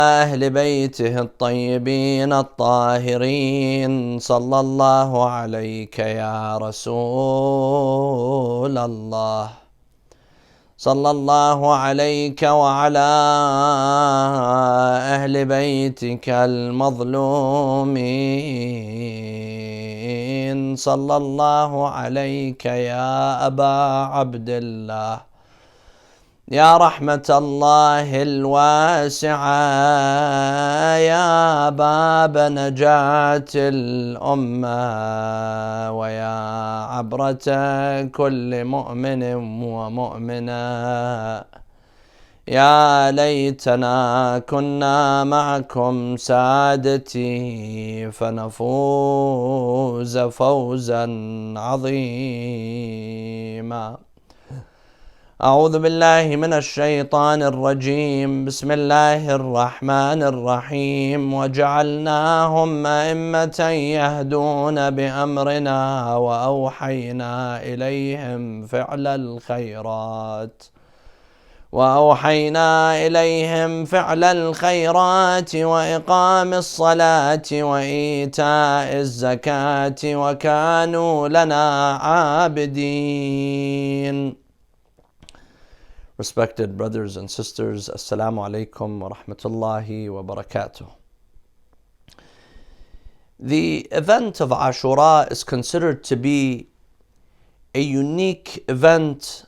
أهل بيته الطيبين الطاهرين صلى الله عليك يا رسول الله. صلى الله عليك وعلى أهل بيتك المظلومين. صلى الله عليك يا أبا عبد الله، يا رحمة الله الواسعة، يا باب نجاة الأمة، ويا عبرة كل مؤمن ومؤمنة. يا ليتنا كنا معكم سادتي فنفوز فوزا عظيما. أعوذ بالله من الشيطان الرجيم. بسم الله الرحمن الرحيم. وجعلناهم أئمة يهدون بأمرنا وأوحينا إليهم فعل الخيرات وإقام الصلاة وإيتاء الزكاة وكانوا لنا عابدين. Respected brothers and sisters, Assalamu alaikum wa rahmatullahi wa barakatuh. The event of Ashura is considered to be a unique event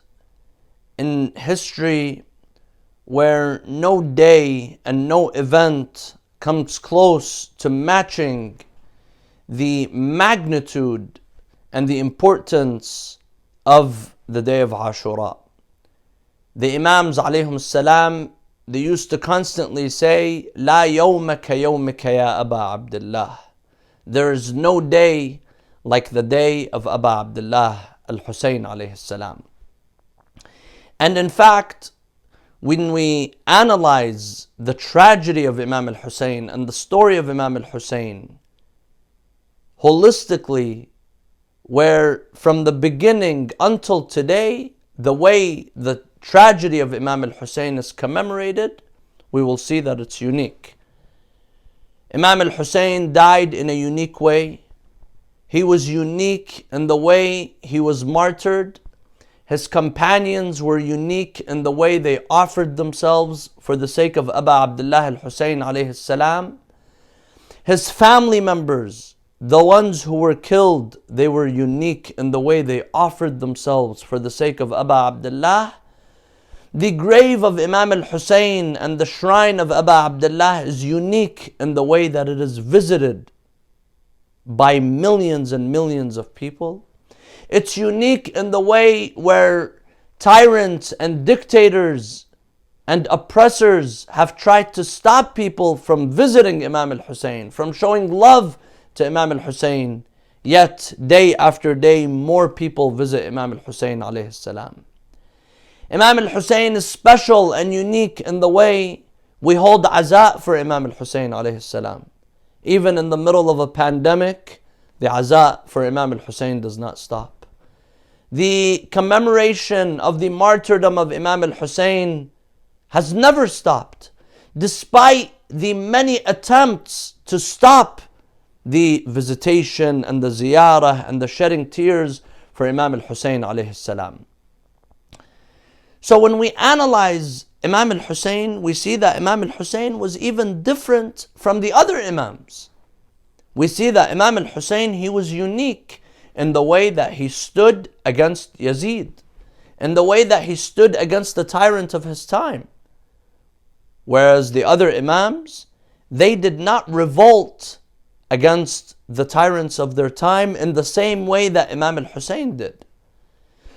in history where no day and no event comes close to matching the magnitude and the importance of the day of Ashura. The Imams alayhum salam, they used to constantly say, La yawma ka yawmika ya Aba Abdullah. There is no day like the day of Aba Abdullah al-Hussayn alayhi salam. And in fact, when we analyze the tragedy of Imam al-Hussayn and the story of Imam al-Hussayn holistically, where from the beginning until today, the way the tragedy of Imam al-Hussayn is commemorated, we will see that it's unique. Imam al-Hussayn died in a unique way. He was unique in the way he was martyred. His companions were unique in the way they offered themselves for the sake of Aba Abdullah al-Hussayn alayhi salam. His family members, the ones who were killed, they were unique in the way they offered themselves for the sake of Aba Abdullah. The grave of Imam al-Hussayn and the shrine of Aba Abdullah is unique in the way that it is visited by millions and millions of people. It's unique in the way where tyrants and dictators and oppressors have tried to stop people from visiting Imam al-Hussayn, from showing love to Imam al-Hussayn. Yet, day after day, more people visit Imam al-Hussayn alayhi salam. Imam al-Hussayn is special and unique in the way we hold aza for Imam al-Hussayn alayhi salam. Even in the middle of a pandemic, the aza for Imam al-Hussayn does not stop. The commemoration of the martyrdom of Imam al-Hussayn has never stopped, despite the many attempts to stop the visitation and the ziyarah and the shedding tears for Imam al-Hussayn alayhi salam. So when we analyze Imam al-Hussayn, we see that Imam al-Hussayn was even different from the other Imams. We see that Imam al-Hussayn, he was unique in the way that he stood against Yazid, in the way that he stood against the tyrant of his time. Whereas the other Imams, they did not revolt against the tyrants of their time in the same way that Imam al-Hussayn did.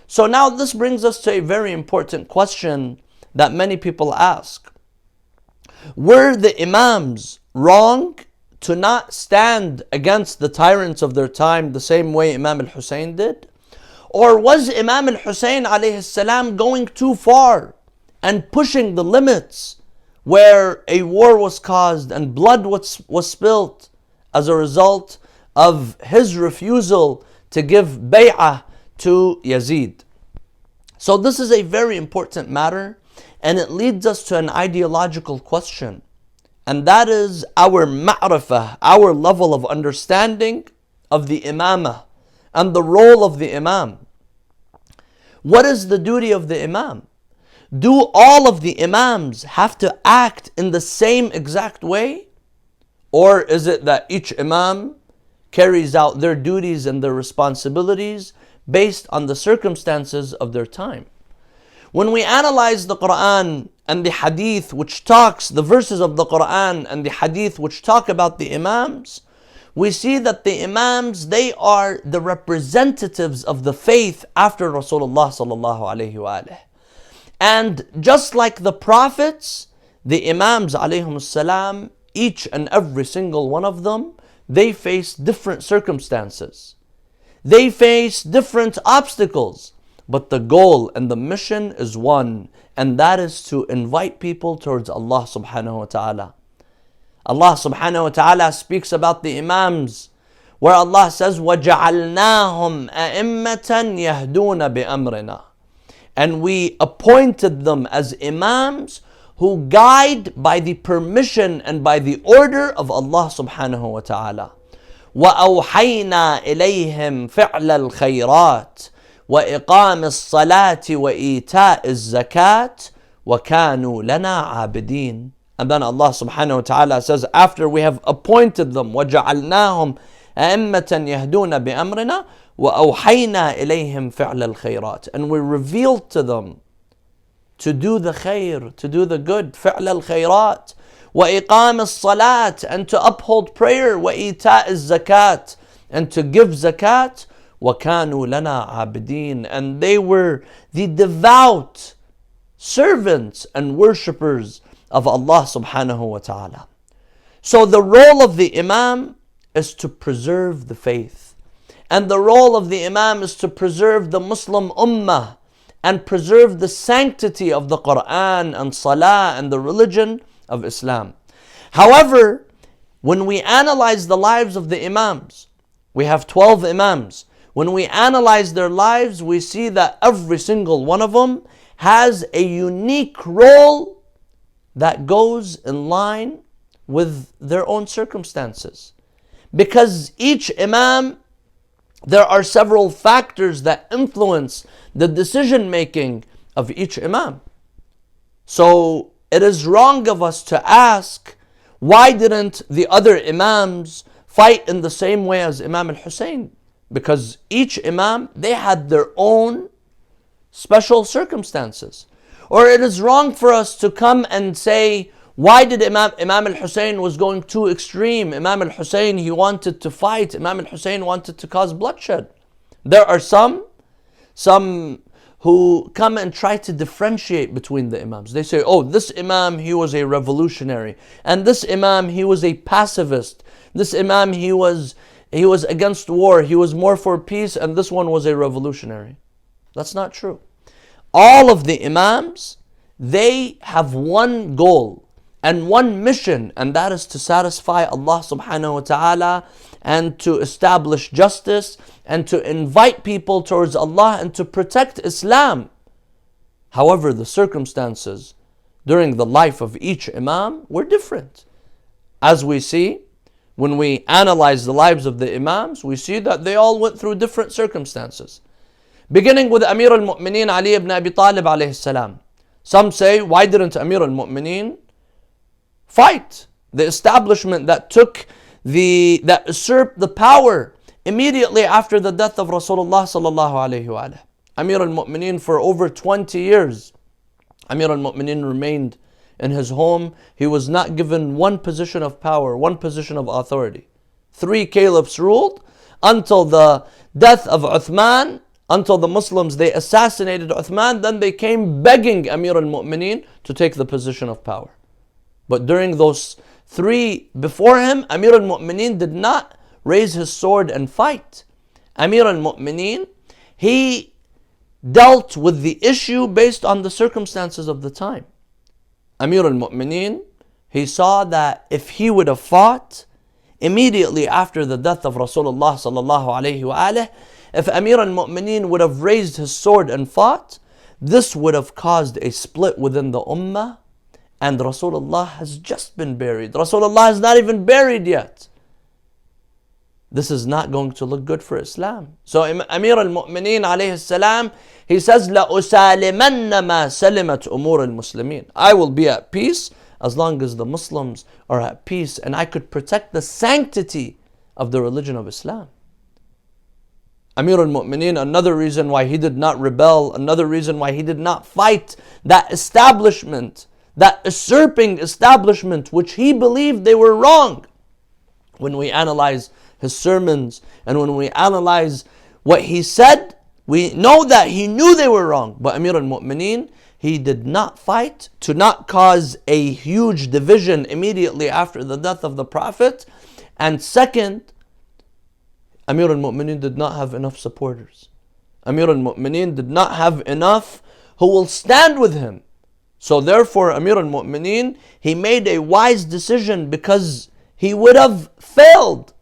So now this brings us to a very important question that many people ask. Were the Imams wrong to not stand against the tyrants of their time the same way Imam al-Hussayn did? Or was Imam al-Hussayn alayhi salam going too far and pushing the limits where a war was caused and blood was spilt as a result of his refusal to give bay'ah to Yazid? So this is a very important matter, and it leads us to an ideological question. And that is our ma'rifah, our level of understanding of the imamah and the role of the imam. What is the duty of the imam? Do all of the imams have to act in the same exact way? Or is it that each imam carries out their duties and their responsibilities based on the circumstances of their time? When we analyze the Quran and the hadith which talks, the verses of the Quran and the hadith which talk about the imams, we see that the imams, they are the representatives of the faith after Rasulullah sallallahu alayhi wa alihi. And just like the prophets, the imams alayhim salam, each and every single one of them, they face different circumstances. They face different obstacles. But the goal and the mission is one, and that is to invite people towards Allah subhanahu wa ta'ala. Allah subhanahu wa ta'ala speaks about the imams, where Allah says, وَجَعَلْنَاهُمْ أَئِمَّةً يَهْدُونَ بِأَمْرِنَا. And we appointed them as imams who guide by the permission and by the order of Allah subhanahu wa ta'ala. وَأَوْحَيْنَا إِلَيْهِمْ فِعْلَ الْخَيْرَاتِ وإقام الصلاة وإيتاء الزكاة وكانوا لنا عابدين. And then Allah subhanahu wa ta'ala says, after we have appointed them, وَجَعَلْنَاهُمْ أَئِمَّةً يَهْدُونَ بِأَمْرِنَا وَأَوْحَيْنَا إِلَيْهِمْ فِعْلَ الْخَيْرَاتِ. And we revealed to them to do the khair, to do the good, فِعْلَ الْخَيْرَاتِ وَإِقَامِ الصَّلَاةِ, and to uphold prayer, وَإِيتَاء الزَّكَاةِ, and to give zakat, وَكَانُوا لَنَا عَابِدِينَ. And they were the devout servants and worshippers of Allah subhanahu wa ta'ala. So the role of the imam is to preserve the faith. And the role of the imam is to preserve the Muslim ummah and preserve the sanctity of the Quran and Salah and the religion of Islam. However, when we analyze the lives of the imams, we have 12 imams. When we analyze their lives, we see that every single one of them has a unique role that goes in line with their own circumstances. Because each imam, there are several factors that influence the decision making of each imam. So it is wrong of us to ask, why didn't the other imams fight in the same way as Imam Hussain? Because each imam, they had their own special circumstances. Or it is wrong for us to come and say, why did Imam al-Hussain was going too extreme? Imam al-Hussain, he wanted to fight. Imam al-Hussain wanted to cause bloodshed. There are some who come and try to differentiate between the imams. They say, oh, this imam, he was a revolutionary. And this imam, he was a pacifist. This imam, he was against war. He was more for peace. And this one was a revolutionary. That's not true. All of the imams, they have one goal and one mission, and that is to satisfy Allah subhanahu wa ta'ala and to establish justice and to invite people towards Allah and to protect Islam. However, the circumstances during the life of each imam were different. As we see, when we analyze the lives of the imams, we see that they all went through different circumstances. Beginning with Amir al-Mu'mineen Ali ibn Abi Talib alayhi salam. Some say, why didn't Amir al-Mu'mineen fight the establishment that usurped the power immediately after the death of Rasulullah sallallahu alayhi wa alayhi. Amir al-Mu'mineen, for over 20 years, Amir al-Mu'mineen remained in his home. He was not given one position of power, one position of authority. 3 caliphs ruled until the death of Uthman, until the Muslims, they assassinated Uthman. Then they came begging Amir al-Mu'mineen to take the position of power. But during those 3 before him, Amir al-Mu'mineen did not raise his sword and fight. Amir al-Mu'mineen, he dealt with the issue based on the circumstances of the time. Amir al-Mu'mineen, he saw that if he would have fought immediately after the death of Rasulullah sallallahu alayhi wa alayhi, if Amir al-Mu'mineen would have raised his sword and fought, this would have caused a split within the ummah, And Rasulullah has just been buried. Rasulullah is not even buried yet. This is not going to look good for Islam. So Amir al-Mu'mineen alayhi salam, he says, لَأُسَالِمَنَّ مَا سَلِمَتْ أُمُورِ الْمُسْلِمِينَ. I will be at peace as long as the Muslims are at peace, and I could protect the sanctity of the religion of Islam. Amir al-Mu'mineen, another reason why he did not rebel, another reason why he did not fight that establishment, that usurping establishment which he believed they were wrong. When we analyze his sermons and when we analyze what he said, we know that he knew they were wrong. But Amir al-Mu'mineen, he did not fight to not cause a huge division immediately after the death of the Prophet. And second, Amir al-Mu'mineen did not have enough supporters. Amir al-Mu'mineen did not have enough who will stand with him. So therefore, Amir al-Mu'mineen, he made a wise decision, because he would have failed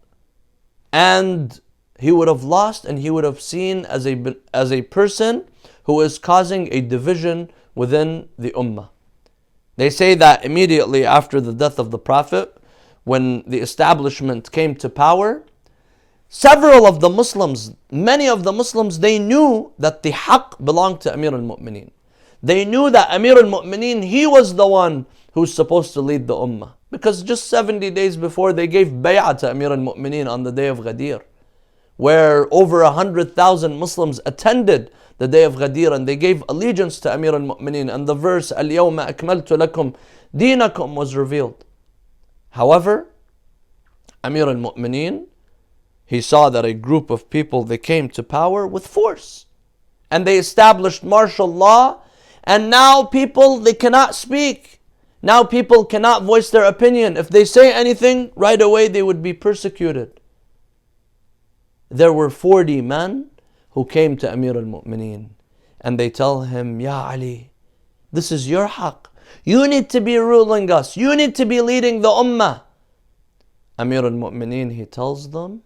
and he would have lost, and he would have seen as a person who is causing a division within the ummah. They say that immediately after the death of the Prophet, when the establishment came to power, several of the Muslims, many of the Muslims, they knew that the haqq belonged to Amir al-Mu'mineen. They knew that Amir al-Mu'mineen, he was the one who's supposed to lead the ummah. Because just 70 days before, they gave bay'ah to Amir al-Mu'mineen on the day of Ghadir, where over 100,000 Muslims attended the day of Ghadir, and they gave allegiance to Amir al-Mu'mineen, and the verse "Al-yawma akmaltu lakum dinakum" was revealed. However, Amir al-Mu'mineen, he saw that a group of people, they came to power with force, and they established martial law, and now people, they cannot speak. Now people cannot voice their opinion. If they say anything, right away they would be persecuted. There were 40 men who came to Amir al-Mu'mineen, and they tell him, Ya Ali, this is your haqq. You need to be ruling us. You need to be leading the ummah. Amir al-Mu'mineen, he tells them,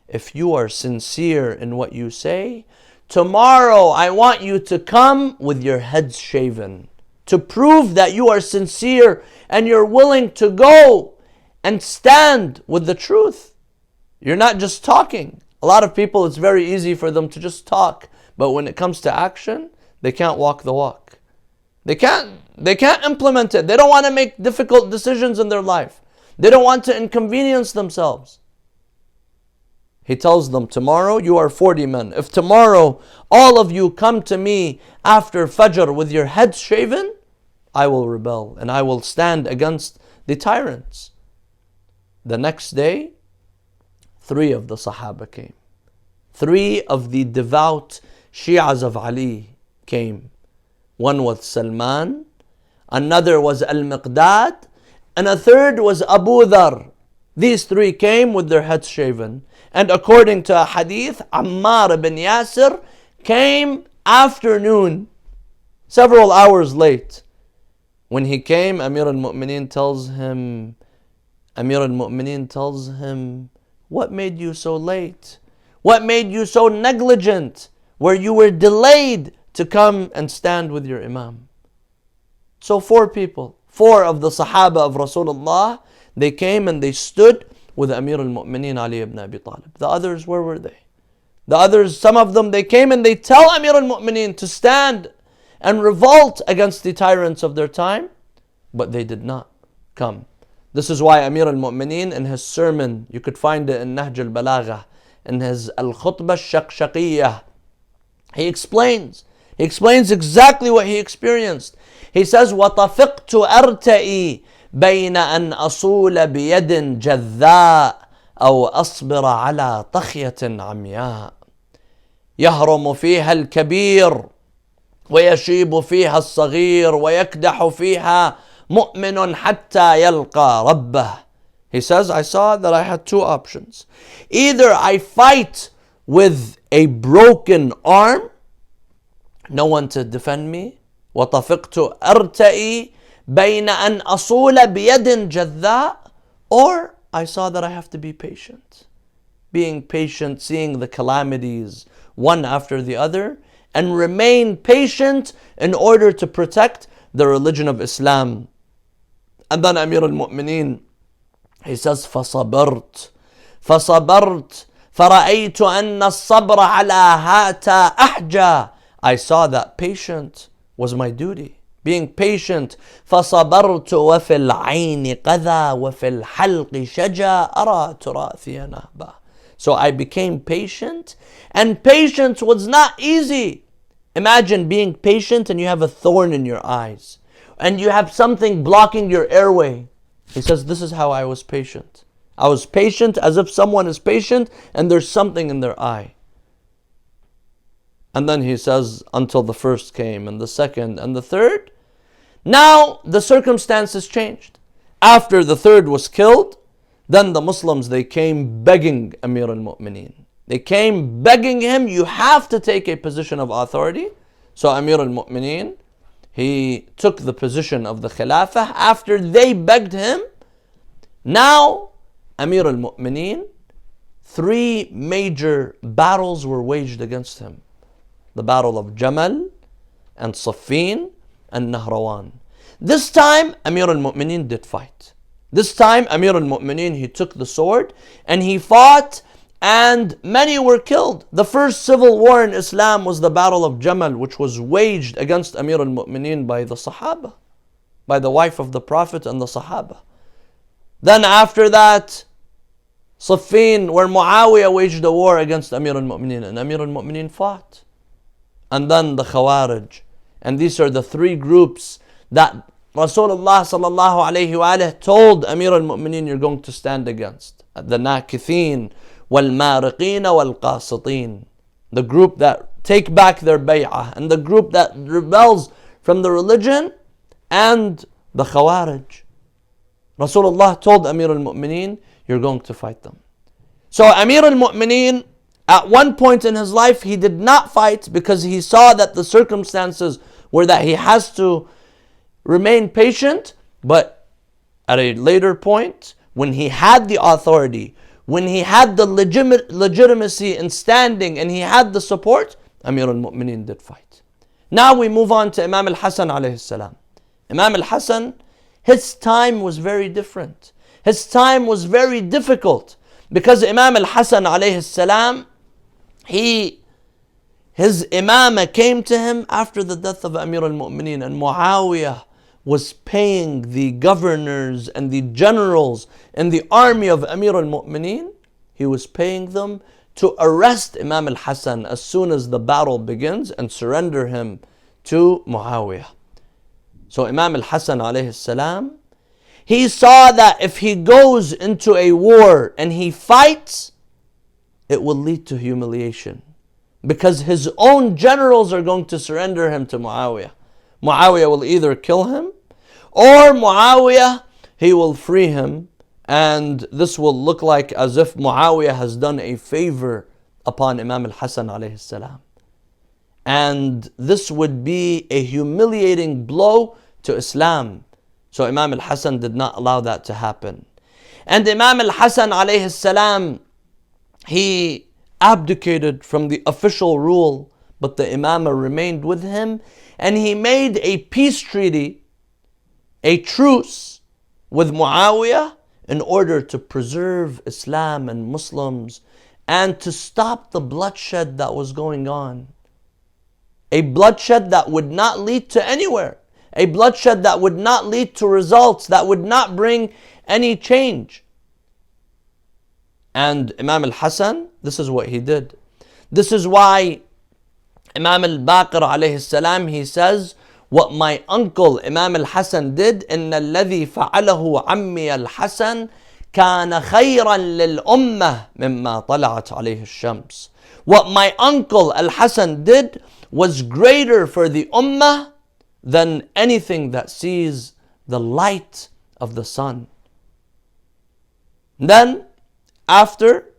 if you are sincere in what you say, tomorrow I want you to come with your heads shaven, to prove that you are sincere and you're willing to go and stand with the truth. You're not just talking. A lot of people, it's very easy for them to just talk, but when it comes to action, they can't walk the walk. They can't implement it. They don't want to make difficult decisions in their life. They don't want to inconvenience themselves. He tells them, tomorrow you are 40 men. If tomorrow all of you come to me after Fajr with your heads shaven, I will rebel and I will stand against the tyrants. The next day, 3 of the Sahaba came. 3 of the devout Shi'as of Ali came. One was Salman, another was Al-Miqdad, and a third was Abu Dhar. These 3 came with their heads shaven. And according to a hadith, Ammar ibn Yasir came afternoon, several hours late. When he came, Amir al-Mu'mineen tells him, what made you so late? What made you so negligent, where you were delayed to come and stand with your Imam? So 4 people, 4 of the Sahaba of Rasulullah, they came and they stood with Amir al-Mu'mineen Ali ibn Abi Talib. The others, where were they? The others, some of them, they came and they tell Amir al-Mu'mineen to stand and revolt against the tyrants of their time, but they did not come. This is why Amir al-Mu'mineen, in his sermon, you could find it in Nahj al-Balagha, in his Al-Khutbah al-Shaqshaqiyyah, he explains exactly what he experienced. He says, وَطَفِقْتُ أَرْتَئِي بين أن أصول بيد جذاء أو أصبر على طخية عمياء يهرم فيها الكبير ويشيب فيها الصغير ويكدح فيها مؤمن حتى يلقى ربه. He says, I saw that I had 2 options. Either I fight with a broken arm, no one to defend me, وطفقت أرتئي بين أن أصول بيد جذاء, or I saw that I have to be patient. Being patient, seeing the calamities one after the other, and remain patient in order to protect the religion of Islam. And then Amir al-Mu'mineen, he says, فصبرت فرأيت أن الصبر على هاتا أحجى. I saw that patient was my duty. Being patient. فصبرت وفي العين قذى وفي الحلق شجى أرى تراثي نهبا. So I became patient, and patience was not easy. Imagine being patient and you have a thorn in your eyes, and you have something blocking your airway. He says, this is how I was patient. I was patient as if someone is patient and there's something in their eye. And then he says, until the first came, and the second, and the third. Now the circumstances changed. After the third was killed, then the Muslims, they came begging Amir al-Mu'mineen. They came begging him, you have to take a position of authority. So Amir al-Mu'mineen, he took the position of the Khilafah after they begged him. Now, Amir al-Mu'mineen, 3 major battles were waged against him. The battle of Jamal and Siffin and Nahrawan. This time, Amir al-Mu'mineen did fight. This time, Amir al-Mu'mineen, he took the sword and he fought, and many were killed. The first civil war in Islam was the battle of Jamal, which was waged against Amir al-Mu'mineen by the Sahaba, by the wife of the Prophet and the Sahaba. Then after that, Siffin, where Muawiyah waged a war against Amir al-Mu'mineen, and Amir al-Mu'mineen fought. And then the Khawarij. And these are the 3 groups that Rasulullah sallallahu alayhi wa told Amir al-Mu'mineen, you're going to stand against. The Nakithin, wal-Mariqeen, wal-Qasitin. The group that take back their bay'ah, and the group that rebels from the religion, and the Khawarij. Rasulullah told Amir al-Mu'mineen, you're going to fight them. So Amir al-Mu'mineen, at one point in his life, he did not fight because he saw that the circumstances were that he has to remain patient. But at a later point, when he had the authority, when he had the legitimacy in standing, and he had the support, Amir al-Mu'mineen did fight. Now we move on to Imam Hassan alayhi salam. Imam Hassan, his time was very different. His time was very difficult because Imam Hassan alayhi salam, his imamah came to him after the death of Amir al-Mu'mineen, and Muawiyah was paying the governors and the generals in the army of Amir al-Mu'mineen. He was paying them to arrest Imam al-Hassan as soon as the battle begins and surrender him to Muawiyah. So Imam al-Hassan alayhi salam, he saw that if he goes into a war and he fights, it will lead to humiliation, because his own generals are going to surrender him to Muawiyah. Muawiyah will either kill him, or Muawiyah, he will free him, and this will look like as if Muawiyah has done a favor upon Imam al-Hassan alayhi salam. And this would be a humiliating blow to Islam. So Imam al-Hassan did not allow that to happen. And Imam al-Hassan alayhi salam, he abdicated from the official rule, but the imamah remained with him, and he made a peace treaty, a truce with Muawiyah, in order to preserve Islam and Muslims and to stop the bloodshed that was going on. A bloodshed that would not lead to anywhere. A bloodshed that would not lead to results, that would not bring any change. And Imam al-Hassan, this is what he did. This is why Imam al-Baqir alayhi salam, he says, what my uncle Imam al-Hassan did, إن الذي فعله عمي الحسن كان خيرا للأمة مما طلعت عليه الشمس. What my uncle al-Hassan did was greater for the ummah than anything that sees the light of the sun. Then, after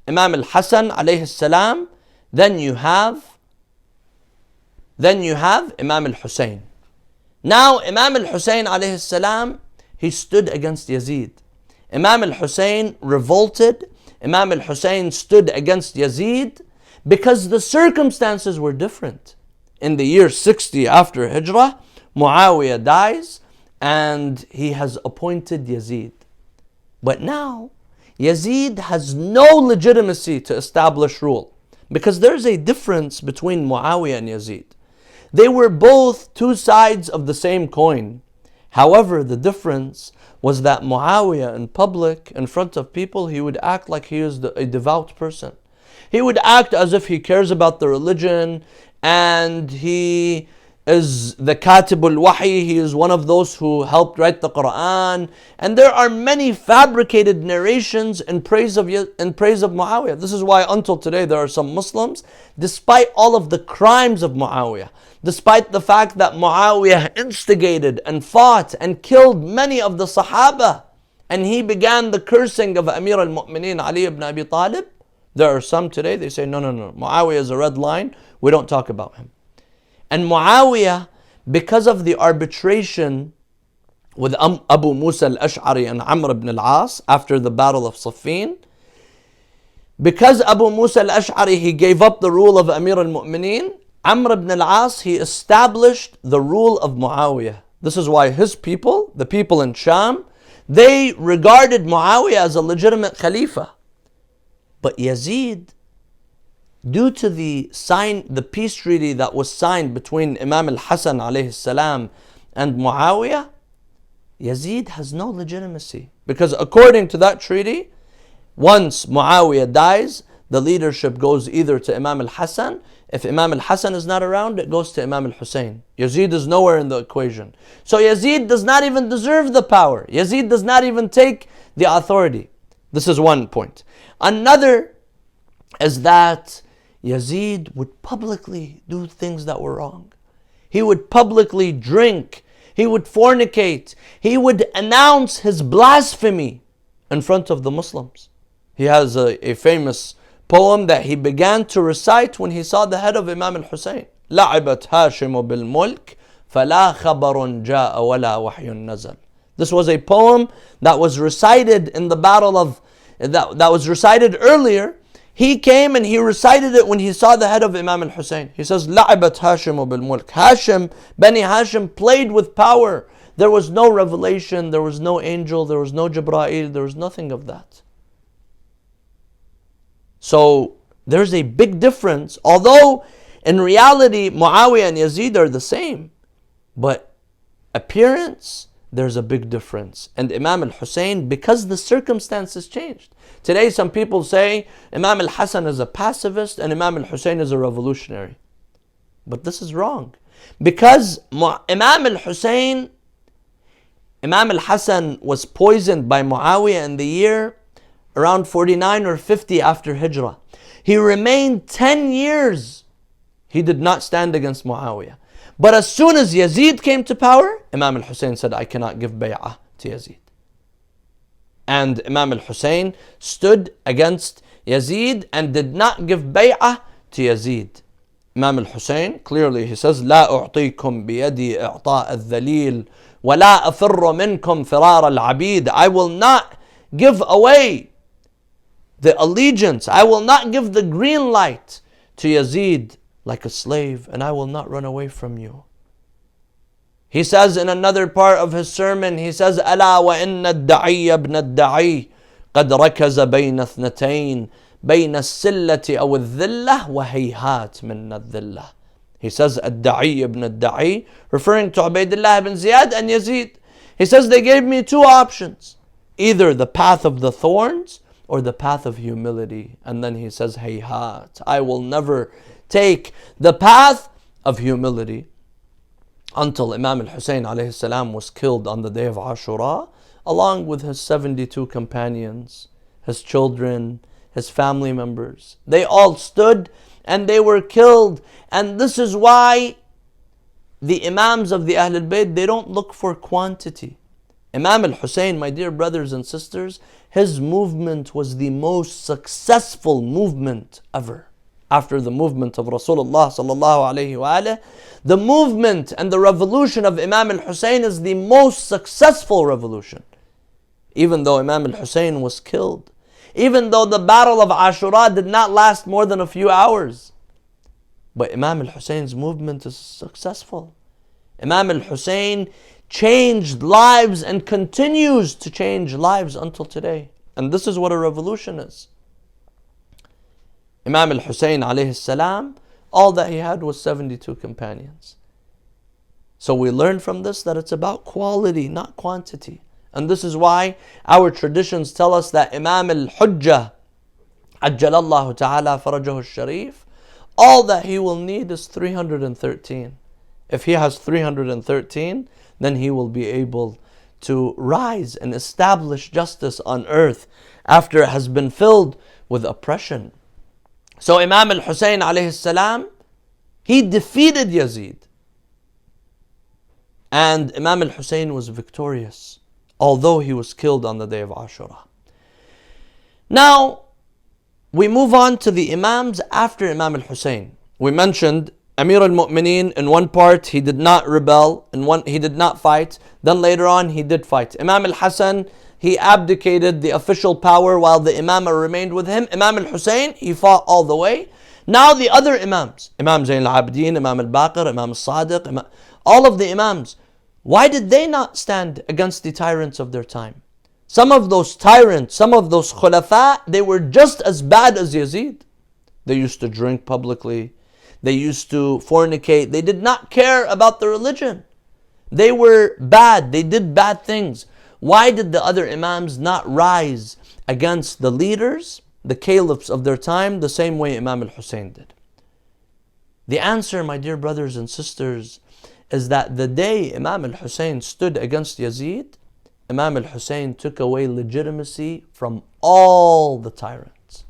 Imam al-Hassan alayhi salam, then you have Imam al-Hussayn. Now Imam al-Hussayn alayhi salam, he stood against Yazid. Imam al-Hussayn revolted. Imam al-Hussayn stood against Yazid because the circumstances were different. In the year 60 after Hijrah, Muawiyah dies, and he has appointed Yazid. But now, Yazid has no legitimacy to establish rule, because there's a difference between Muawiyah and Yazid. They were both two sides of the same coin. However, the difference was that Muawiyah in public, in front of people, he would act like he is a devout person. He would act as if he cares about the religion, and he is the Katibul Wahi, he is one of those who helped write the Quran. And there are many fabricated narrations in praise of Muawiyah. This is why until today there are some Muslims, despite all of the crimes of Muawiyah, despite the fact that Muawiyah instigated and fought and killed many of the Sahaba, and he began the cursing of Amir al-Mu'mineen Ali ibn Abi Talib, there are some today, they say, no, Muawiyah is a red line, we don't talk about him. And Muawiyah, because of the arbitration with Abu Musa al-Ash'ari and Amr ibn al-As after the battle of Siffin, because Abu Musa al-Ash'ari, he gave up the rule of Amir al-Mu'mineen, Amr ibn al-As, he established the rule of Muawiyah. This is why his people, the people in Sham, they regarded Muawiyah as a legitimate Khalifa. But Yazid, due to the peace treaty that was signed between Imam Hassan alayhi salam and Muawiyah, Yazid has no legitimacy. Because according to that treaty, once Muawiyah dies, the leadership goes either to Imam Hassan. If Imam Hassan is not around, it goes to Imam Hussain. Yazid is nowhere in the equation. So Yazid does not even deserve the power. Yazid does not even take the authority. This is one point. Another is that Yazid would publicly do things that were wrong. He would publicly drink. He would fornicate. He would announce his blasphemy in front of the Muslims. He has a famous poem that he began to recite when he saw the head of Imam Hussain. لعبت هاشم بالملك فلا خبر جاء ولا وحي نزل. This was a poem that was recited in the battle of that was recited earlier. He came and he recited it when he saw the head of Imam Hussain. He says, لعبت هاشم بالملك. Hashim, Bani Hashim played with power. There was no revelation, there was no angel, there was no Jibreel, there was nothing of that. So there's a big difference. Although in reality Muawiyah and Yazid are the same, but appearance, there's a big difference. And Imam al-Hussain, because the circumstances changed. Today some people say Imam al-Hassan is a pacifist and Imam al-Hussain is a revolutionary. But this is wrong. Because Imam al-Hussain, Imam al-Hassan was poisoned by Muawiyah in the year around 49 or 50 after Hijrah. He remained 10 years. He did not stand against Muawiyah. But as soon as Yazid came to power, Imam al-Hussain said, I cannot give bay'ah to Yazid. And Imam al-Hussain stood against Yazid and did not give bay'ah to Yazid. Imam al-Hussain, clearly he says, لا أعطيكم بيدي إعطاء الذليل ولا أفر منكم فرار العبيد. I will not give away the allegiance. I will not give the green light to Yazid like a slave, and I will not run away from you. He says in another part of his sermon, he says, ألا وإن الدعي ابن الدعي قد ركز بين اثنتين بين السلة أو الذلة وهيهات من الذلة. He says, الدعي ابن الدعي, referring to Ubaydullah ibn Ziyad and Yazid. He says, they gave me two options, either the path of the thorns or the path of humility. And then he says, hayhat, I will never take the path of humility, until Imam al-Hussain alayhi salam was killed on the day of Ashura, along with his 72 companions, his children, his family members. They all stood and they were killed. And this is why the Imams of the Ahlul Bayt, they don't look for quantity. Imam al-Hussain, my dear brothers and sisters, his movement was the most successful movement ever. After the movement of Rasulullah sallallahu alayhi wa alayhi, the movement and the revolution of Imam al-Hussain is the most successful revolution. Even though Imam al-Hussain was killed, even though the battle of Ashura did not last more than a few hours, but Imam al-Hussain's movement is successful. Imam al-Hussain changed lives and continues to change lives until today. And this is what a revolution is. Imam Hussain alayhi salam, all that he had was 72 companions. So we learn from this that it's about quality, not quantity. And this is why our traditions tell us that Imam al-Hujjah, Ajjalallahu ta'ala farajahu al-Sharif, all that he will need is 313. If he has 313, then he will be able to rise and establish justice on earth after it has been filled with oppression. So Imam al-Hussain alayhi salam, he defeated Yazid. And Imam al-Hussain was victorious, although he was killed on the day of Ashura. Now, we move on to the Imams after Imam al-Hussain. We mentioned Amir al-Mu'mineen, in one part he did not rebel, he did not fight. Then later on he did fight. Imam al-Hassan, he abdicated the official power while the Imamah remained with him. Imam al-Hussain, he fought all the way. Now the other Imams, Imam Zayn al-Abidin, Imam al-Baqir, Imam al-Sadiq, all of the Imams, why did they not stand against the tyrants of their time? Some of those tyrants, some of those khulafa, they were just as bad as Yazid. They used to drink publicly. They used to fornicate. They did not care about the religion. They were bad. They did bad things. Why did the other Imams not rise against the leaders, the caliphs of their time, the same way Imam al-Hussain did? The answer, my dear brothers and sisters, is that the day Imam al-Hussain stood against Yazid, Imam al-Hussain took away legitimacy from all the tyrants.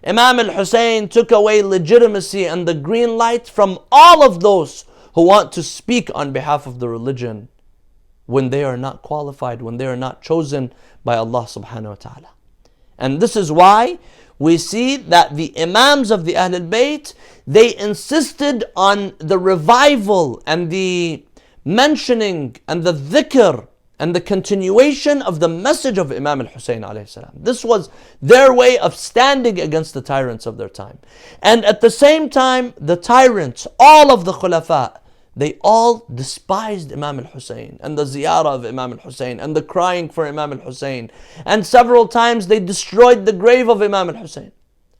Imam al-Hussain took away legitimacy and the green light from all of those who want to speak on behalf of the religion when they are not qualified, when they are not chosen by Allah subhanahu wa ta'ala. And this is why we see that the Imams of the Ahlul Bayt, they insisted on the revival and the mentioning and the dhikr and the continuation of the message of Imam al-Hussain alayhi salam. This was their way of standing against the tyrants of their time. And at the same time, the tyrants, all of the khulafa, they all despised Imam al-Hussain and the ziyarah of Imam al-Hussain and the crying for Imam al-Hussain. And several times they destroyed the grave of Imam al-Hussain.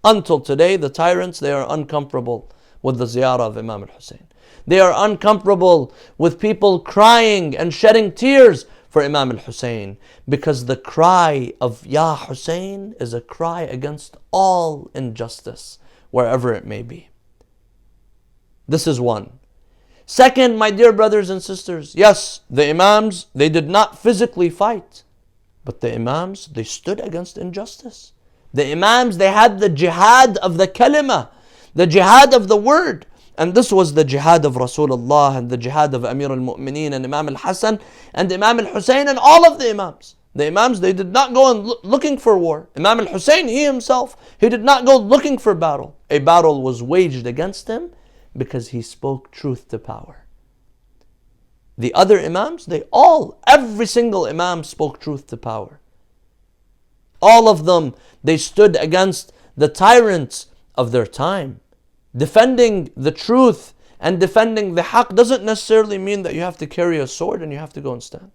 Until today, the tyrants, they are uncomfortable with the ziyarah of Imam al-Hussain. They are uncomfortable with people crying and shedding tears for Imam al-Hussain, because the cry of Ya Hussain is a cry against all injustice, wherever it may be. This is one. Second, my dear brothers and sisters, yes, the Imams, they did not physically fight, but the Imams, they stood against injustice. The Imams, they had the jihad of the kalima, the jihad of the word. And this was the jihad of Rasulullah and the jihad of Amir al-Mu'mineen and Imam al-Hassan and Imam al-Hussain and all of the Imams. The Imams, they did not go looking for war. Imam al-Hussain, he himself, he did not go looking for battle. A battle was waged against him because he spoke truth to power. The other Imams, every single Imam spoke truth to power. All of them, they stood against the tyrants of their time. Defending the truth and defending the haqq doesn't necessarily mean that you have to carry a sword and you have to go and stand.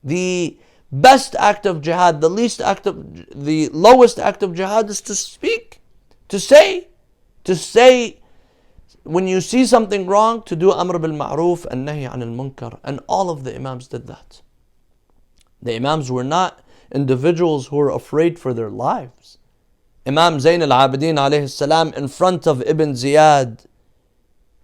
The best act of jihad, the lowest act of jihad is to speak, to say when you see something wrong, to do amr bil ma'roof and nahi anil munkar. And all of the Imams did that. The Imams were not individuals who were afraid for their lives. Imam Zayn al-Abidin alayhi salam, in front of Ibn Ziyad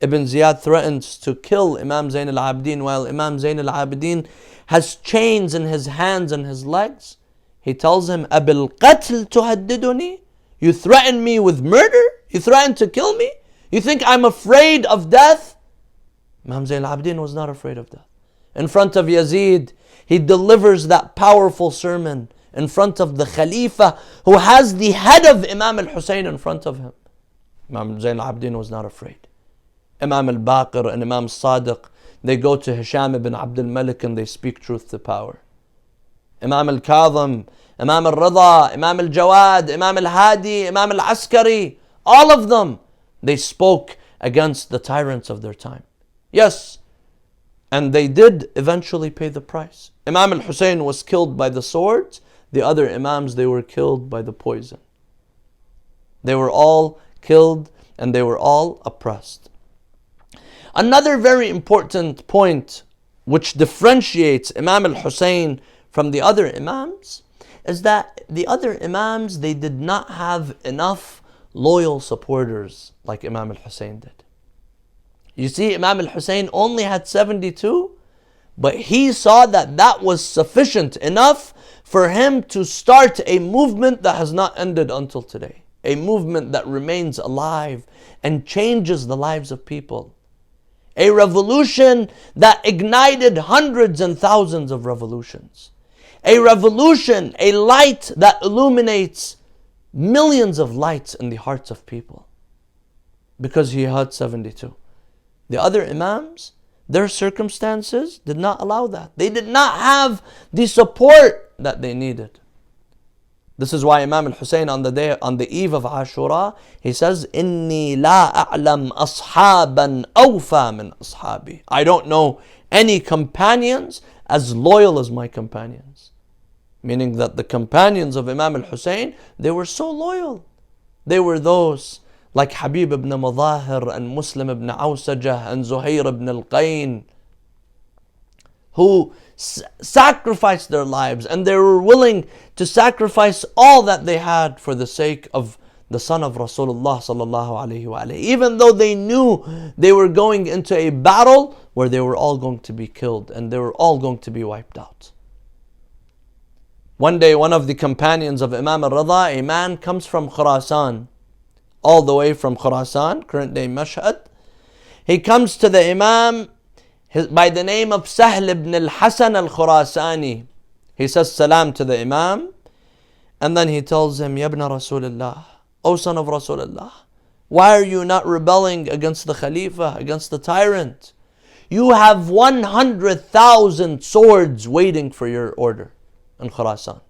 threatens to kill Imam Zayn al-Abidin while Imam Zayn al-Abidin has chains in his hands and his legs. He tells him, Abil qatl tuhaddiduni? You threaten me with murder? You threaten to kill me? You think I'm afraid of death? Imam Zayn al-Abidin was not afraid of death. In front of Yazid, he delivers that powerful sermon in front of the Khalifa who has the head of Imam al-Hussain in front of him. Imam Zayn al-Abidin was not afraid. Imam al-Baqir and Imam Sadiq, they go to Hisham ibn Abdul Malik and they speak truth to power. Imam al-Kadhim, Imam al-Rida, Imam al-Jawad, Imam al-Hadi, Imam al-Askari, all of them, they spoke against the tyrants of their time. Yes, And they did eventually pay the price. Imam Hussain was killed by the sword. The other Imams, they were killed by the poison. They were all killed and they were all oppressed. Another very important point which differentiates Imam al-Hussain from the other Imams is that the other Imams, they did not have enough loyal supporters like Imam al-Hussain did. You see, Imam al-Hussain only had 72, but he saw that that was sufficient enough for him to start a movement that has not ended until today. A movement that remains alive and changes the lives of people. A revolution that ignited hundreds and thousands of revolutions. A revolution, a light that illuminates millions of lights in the hearts of people. Because he had 72. The other Imams, their circumstances did not allow that. They did not have the support that they needed. This is why Imam Hussain on the eve of Ashura, he says, "Inni la a'lam ashaban awfa min ashabi." I don't know any companions as loyal as my companions. Meaning that the companions of Imam Hussain, they were so loyal. They were those like Habib ibn Mudahir and Muslim ibn Awsajah and Zuhair ibn al-Qayn, who sacrificed their lives, and they were willing to sacrifice all that they had for the sake of the son of Rasulullah sallallahu alaihi wasallam, even though they knew they were going into a battle where they were all going to be killed and they were all going to be wiped out. One day, one of the companions of Imam al-Rida, a man comes from Khurasan, all the way from Khurasan, current day Mashhad. He comes to the Imam by the name of Sahl ibn al-Hasan al-Khurasani. He says salam to the Imam, and then he tells him, "Ya ibn Rasulullah, O son of Rasulullah, why are you not rebelling against the Khalifa, against the tyrant? You have 100,000 swords waiting for your order in Khurasan.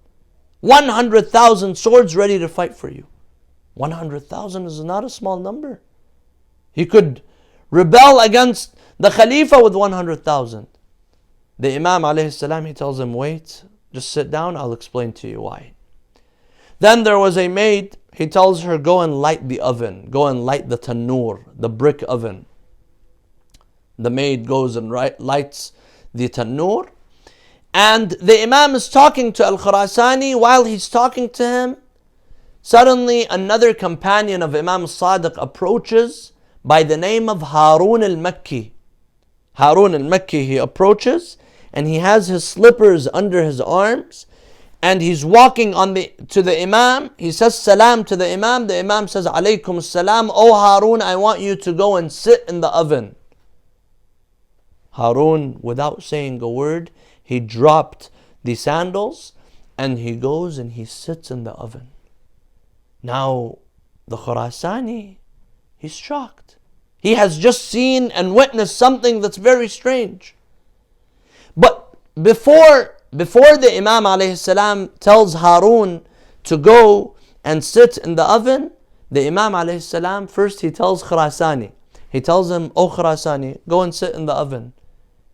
100,000 swords ready to fight for you. 100,000 is not a small number. He could rebel against the Khalifa with 100,000. The Imam alayhi salam, he tells him, "Wait, just sit down, I'll explain to you why." Then there was a maid, he tells her, "Go and light the oven, go and light the tanur, the brick oven." The maid goes and lights the tanur. And the Imam is talking to Al-Khurasani. While he's talking to him, suddenly another companion of Imam Sadiq approaches by the name of Harun al-Makki. Harun al-Makki, he approaches and he has his slippers under his arms and he's walking to the Imam. He says salam to the Imam. The Imam says, "Alaykum salam. O Harun, I want you to go and sit in the oven." Harun, without saying a word, he dropped the sandals and he goes and he sits in the oven. Now, the Khurasani, he's shocked. He has just seen and witnessed something that's very strange. But before the Imam alayhi salam tells Harun to go and sit in the oven, the Imam alayhi salam, first he tells Khurasani. He tells him, "O Khurasani, go and sit in the oven."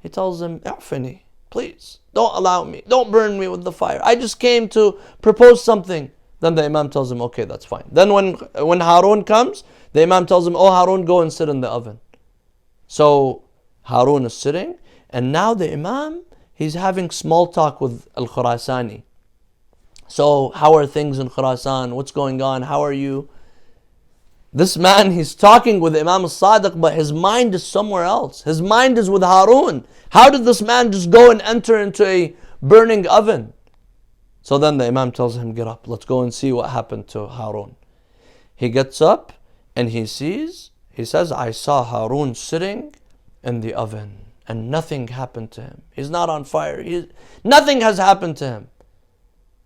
He tells him, "I'fini, please, don't allow me, don't burn me with the fire. I just came to propose something." Then the Imam tells him, "Okay, that's fine." Then when Harun comes, the Imam tells him, "Oh Harun, go and sit in the oven." So Harun is sitting, and now the Imam, he's having small talk with Al-Khurasani. "So how are things in Khurasan? What's going on? How are you?" This man, he's talking with Imam al-Sadiq, but his mind is somewhere else. His mind is with Harun. How did this man just go and enter into a burning oven? So then the Imam tells him, "Get up, let's go and see what happened to Harun." He gets up and he says, "I saw Harun sitting in the oven and nothing happened to him. He's not on fire. Nothing has happened to him."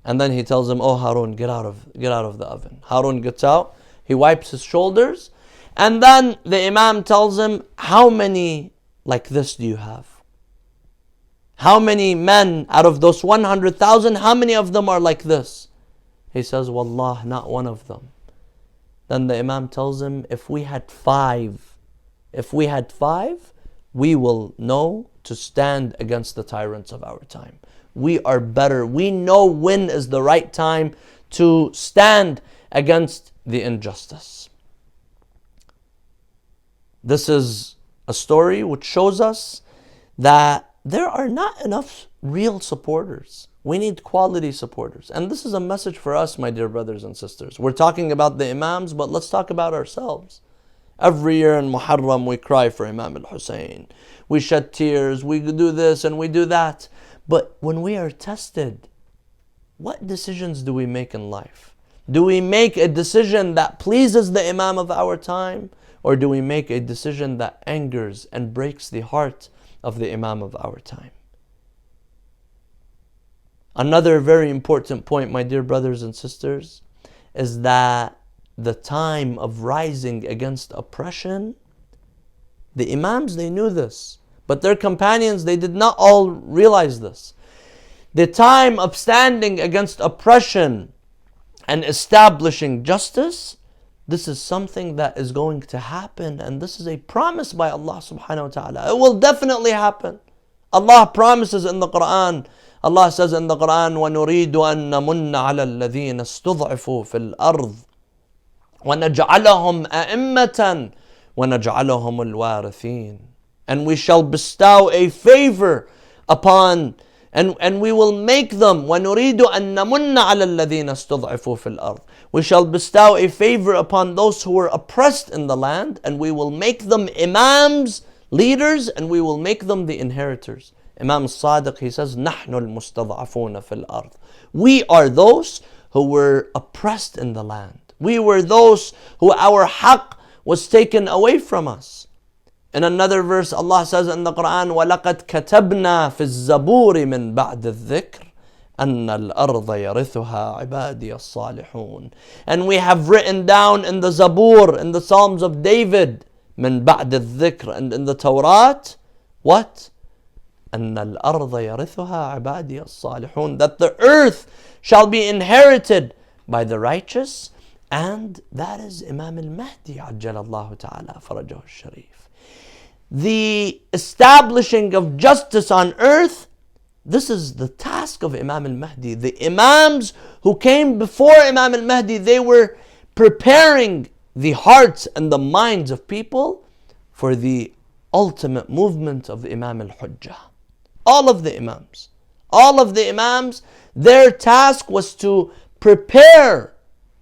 And then he tells him, "Oh Harun, get out of the oven." Harun gets out. He wipes his shoulders, and then the Imam tells him, "How many like this do you have? How many men out of those 100,000, how many of them are like this?" He says, "Wallah, not one of them." Then the Imam tells him, if we had five, we will know to stand against the tyrants of our time. We are better. We know when is the right time to stand against the injustice. This is a story which shows us that there are not enough real supporters. We need quality supporters. And this is a message for us, my dear brothers and sisters. We're talking about the Imams, but let's talk about ourselves. Every year in Muharram we cry for Imam Hussain. We shed tears, we do this and we do that. But when we are tested, what decisions do we make in life? Do we make a decision that pleases the Imam of our time? Or do we make a decision that angers and breaks the heart of the Imam of our time? Another very important point, my dear brothers and sisters, is that the time of rising against oppression, the Imams, they knew this, but their companions, they did not all realize this. The time of standing against oppression and establishing justice, this is something that is going to happen, and this is a promise by Allah subhanahu wa ta'ala. It will definitely happen. Allah promises in the Quran. Allah says in the Quran, وَنُرِيدُ أَن نَمُنَّ عَلَى الَّذِينَ اسْتُضْعِفُوا فِي الْأَرْضِ وَنَجْعَلَهُمْ أَئِمَّةً وَنَجْعَلَهُمُ الْوَارِثِينَ. And we shall bestow a favor upon, and we will make them, وَنُرِيدُ أَن نَمُنَّ عَلَى الَّذِينَ اسْتُضْعِفُوا فِي الْأَرْضِ. We shall bestow a favor upon those who were oppressed in the land, and we will make them Imams, leaders, and we will make them the inheritors. Imam Sadiq, he says, نَحْنُ الْمُسْتَضْعَفُونَ فِي الْأَرْضِ. We are those who were oppressed in the land. We were those who our haqq was taken away from us. In another verse, Allah says in the Quran, وَلَقَدْ كَتَبْنَا فِي الزَّبُورِ مِن بَعْدِ الذِّكْرِ أَنَّ الْأَرْضَ يَرِثُهَا عِبَادِيَ الصَّالِحُونَ. And we have written down in the Zabur, in the Psalms of David, مِن بَعْدِ الذِّكْرِ, and in the Torah, what? أَنَّ الْأَرْضَ يَرِثُهَا عِبَادِيَ الصَّالِحُونَ. That the earth shall be inherited by the righteous, and that is Imam al-Mahdi عَجَّلَ اللَّهُ تَعَالَى فَرَجَهُ الشَّرِيفِ. The establishing of justice on earth, this is the task of Imam al-Mahdi. The Imams who came before Imam al-Mahdi, they were preparing the hearts and the minds of people for the ultimate movement of Imam al-Hujjah. All of the Imams, their task was to prepare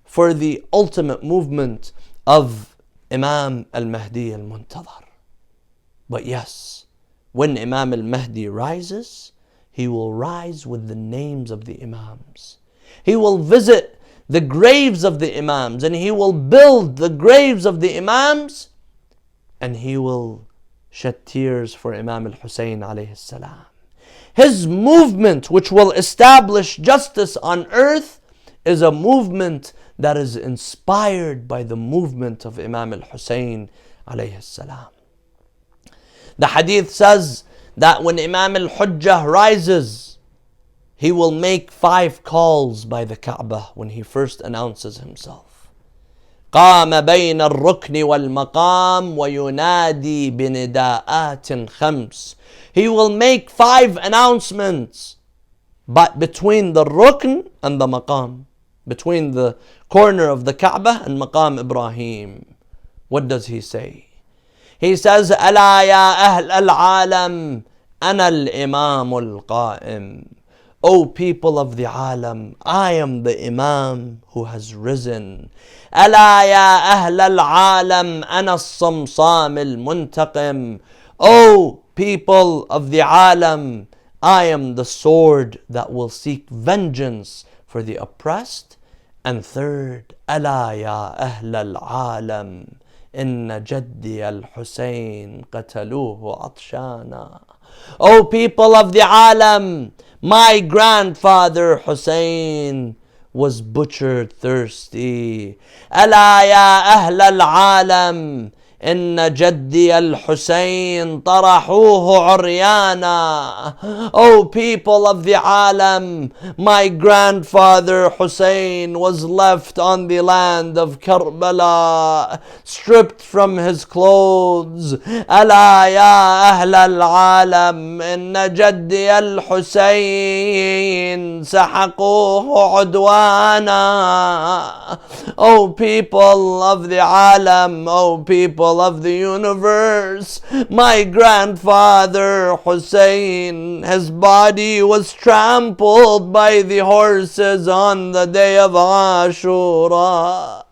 for the ultimate movement of Imam al-Mahdi al-Muntadhar. But yes, when Imam al-Mahdi rises, he will rise with the names of the Imams. He will visit the graves of the Imams, and he will build the graves of the Imams, and he will shed tears for Imam al-Hussayn alayhi salam. His movement, which will establish justice on earth, is a movement that is inspired by the movement of Imam al-Hussayn alayhi salam. The hadith says that when Imam al-Hujjah rises, he will make 5 calls by the Kaaba when he first announces himself. قام بين الركن والمقام وينادي بنداءات 5. He will make 5 announcements, but between the rukn and the maqam, between the corner of the Kaaba and Maqam Ibrahim. What does he say? He says, ألا يا أهل العالم أنا الإمام القائم. O people of the Alam, I am the Imam who has risen. ألا يا أهل العالم أنا الصمصام المنتقم. O people of the Alam, I am the sword that will seek vengeance for the oppressed. And third, ألا يا أهل العالم إن جدي الحسين قتلوه عطشانا. O people of the Alam, my grandfather Hussein was butchered thirsty. ألا يا أهل العالم إن جدي الحسين طرحوه عريانا. O people of the alam, my grandfather Hussein was left on the land of Karbala, stripped from his clothes. ألا يا أهل العالم إن جدي الحسين سحقوه عدوانا. O people of the alam, O people of the universe, my grandfather Hussein, his body was trampled by the horses on the day of Ashura.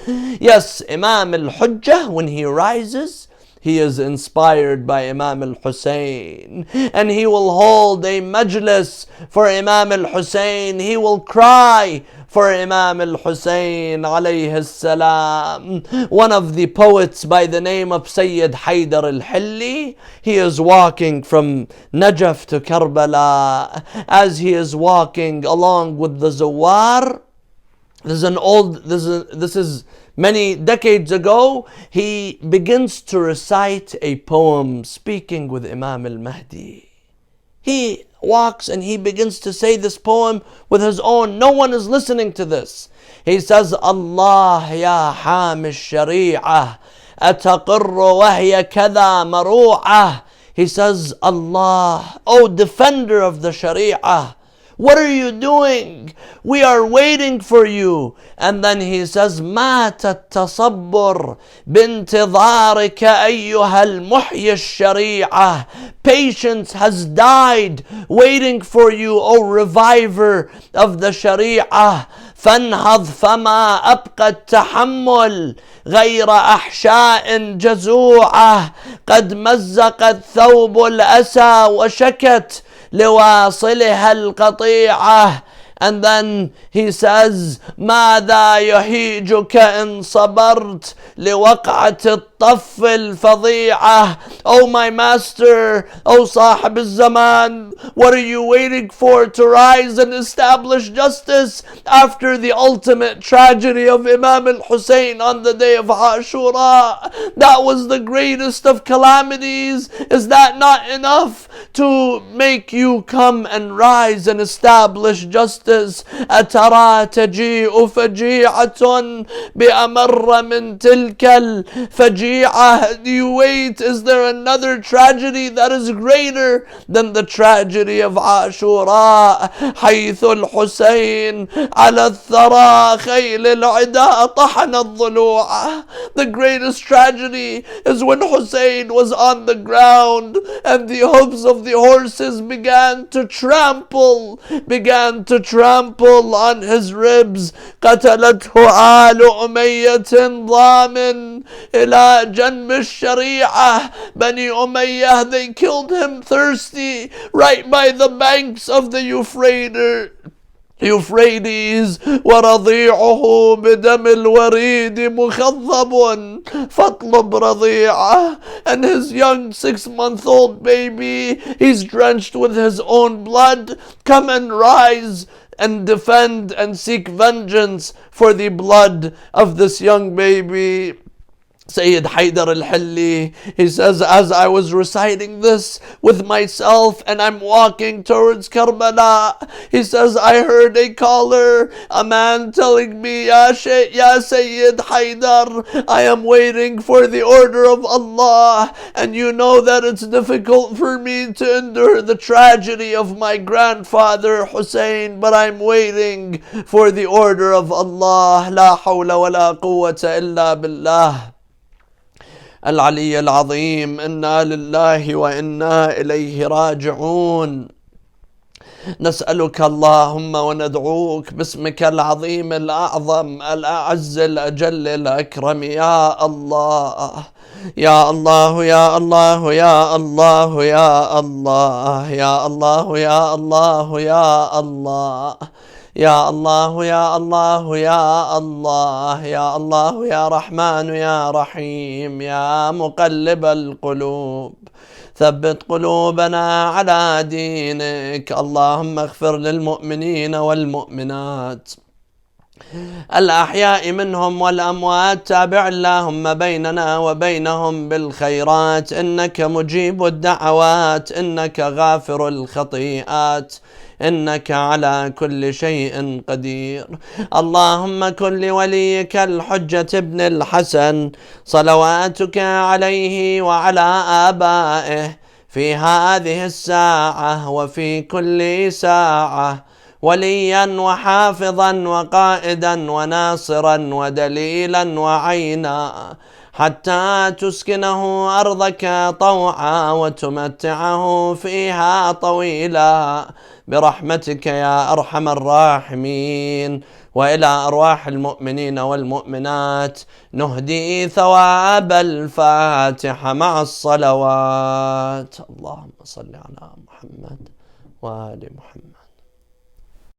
Yes, Imam al-Hujjah, when he rises, he is inspired by Imam al-Hussain, and he will hold a majlis for Imam al-Hussain. He will cry for Imam al-Hussain alayhi salam. One of the poets by the name of Sayyid Haydar al-Hilli, he is walking from Najaf to Karbala. As he is walking along with the Zawar, this is many decades ago, he begins to recite a poem speaking with Imam al-Mahdi. He walks and he begins to say this poem with his own. No one is listening to this. He says, Allah ya hamish shari'ah ataqirru wahya kada maru'ah. He says, Allah, O defender of the Sharia, what are you doing? We are waiting for you. And then he says, مات التصبر بانتظارك أيها المحيي الشريعة. Patience has died waiting for you, O reviver of the Sharia. فانهض فما أبقى التحمل غير أحشاء جزوعة قد مزقت ثوب الأسى وشكت لواصلها القطيعة. And then he says, ماذا يهيجك إن صبرت لوقعة الطف الفظيعة. Oh my master, O Sahib al-Zaman, what are you waiting for to rise and establish justice after the ultimate tragedy of Imam al-Hussain on the day of Ashura? That was the greatest of calamities. Is that not enough to make you come and rise and establish justice? أترى تجيء فجيعة بأمر من تلك الفجيعة. Do you wait? Is there another tragedy that is greater than the tragedy of Ashura? حيث الحسين على الثرى خيل العدا طحن الضلوع. The greatest tragedy is when Hussein was on the ground and the hooves of the horses began to trample on his ribs. قتلته آل أمية ضامن إلى جنب الشريعة. Bani Umayyah, they killed him thirsty right by the banks of the Euphrates. ورضيعه بدم الوريد مخضب فاطلب رضيعه. And his young 6-month-old baby, he's drenched with his own blood. Come and rise and defend and seek vengeance for the blood of this young baby. Sayyid Haydar al-Hilli, he says, as I was reciting this with myself and I'm walking towards Karbala, he says, I heard a caller, a man telling me, Ya Sayyid Haydar, I am waiting for the order of Allah, and you know that it's difficult for me to endure the tragedy of my grandfather Hussein, but I'm waiting for the order of Allah. La hawla wa la quwwata illa billah. العلي العظيم. إنا لله وإنا إليه راجعون. نسألك اللهم وندعوك باسمك العظيم الأعظم الأعز الأجل الأكرم. يا الله يا الله يا الله يا الله يا الله يا الله يا الله يا الله يا الله يا الله يا الله يا الله يا رحمن يا رحيم يا مقلب القلوب ثبت قلوبنا على دينك. اللهم اغفر للمؤمنين والمؤمنات الأحياء منهم والأموات، تابع اللهم بيننا وبينهم بالخيرات، إنك مجيب الدعوات، إنك غافر الخطيئات، إنك على كل شيء قدير. اللهم كن لوليك الحجة ابن الحسن صلواتك عليه وعلى آبائه في هذه الساعة وفي كل ساعة وليا وحافظا وقائدا وناصرا ودليلا وعينا، حتى تسكنه أرضك طوعا وتمتعه فيها طويلا برحمتك يا أرحم الراحمين. وإلى أرواح المؤمنين والمؤمنات نهدي ثواب الفاتحة مع الصلوات. اللهم صل على محمد وآل محمد.